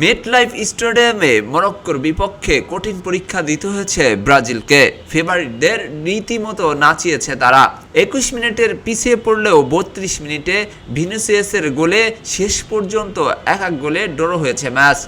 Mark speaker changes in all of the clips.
Speaker 1: MetLife স্টেডিয়ামে মরক্কোর বিপক্ষে কঠিন পরীক্ষা দিতে হয়েছে ব্রাজিলকে। ফেভারিটদের রীতিমতো নাচিয়েছে তারা। ২১ মিনিটের পিছিয়ে পড়লেও ৩২ মিনিটে ভিনিসিয়াসের গোলে শেষ পর্যন্ত ১-১ গোলে ড্র হয়েছে ম্যাচ।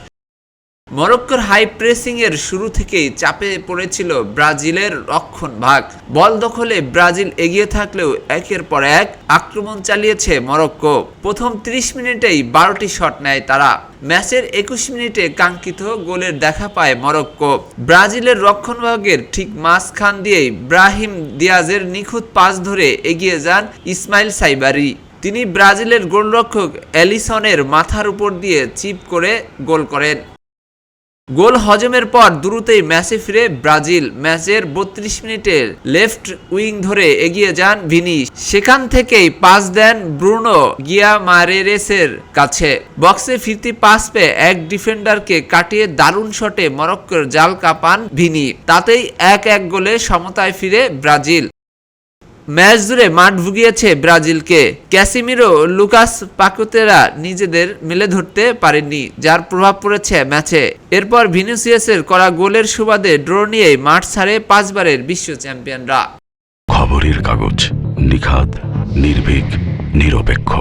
Speaker 1: মরক্কোর হাই প্রেসিং এর শুরু থেকেই চাপে পড়েছিল ব্রাজিলের রক্ষণভাগ। বল দখলে ব্রাজিল এগিয়ে থাকলেও একের পর এক আক্রমণ চালিয়েছে মরক্কো। প্রথম ৩০ মিনিটেই ১২টি শট নেয় তারা। ম্যাচের ২১ মিনিটে কাঙ্ক্ষিত গোলের দেখা পায় মরক্কো। ব্রাজিলের রক্ষণভাগের ঠিক মাঝখান দিয়েই ব্রাহিম দিয়াজের নিখুঁত পাস ধরে এগিয়ে যান ইসমাইল সাইবারি। তিনি ব্রাজিলের গোলরক্ষক এলিসনের মাথার উপর দিয়ে চিপ করে গোল করেন। গোল হজমের পর দ্রুতই ম্যাচে ফিরে ব্রাজিল। ম্যাচের ৩২ মিনিটে লেফট উইং ধরে এগিয়ে যান ভিনি। সেখান থেকেই পাস দেন ব্রুনো গিয়ামারেরেসের কাছে। বক্সে ফিরতি পাস পেয়ে এক ডিফেন্ডারকে কাটিয়ে দারুণ শটে মরক্কোর জাল কাঁপান ভিনি। তাতেই ১-১ গোলে সমতায় ফিরে ব্রাজিল। ম্যাচ জুড়ে মাঠ ভুগিয়েছে ব্রাজিলকে। ক্যাসিমিরো, লুকাস পাকুতেরা নিজেদের মেলে ধরতে পারেননি, যার প্রভাব পড়েছে ম্যাচে। এরপর ভিনিসিয়াসের করা গোলের সুবাদে ড্র নিয়েই মাঠ ছাড়ে ৫ বারের বিশ্ব চ্যাম্পিয়নরা।
Speaker 2: খবরের কাগজ, নিখাত, নির্ভীক, নিরপেক্ষ।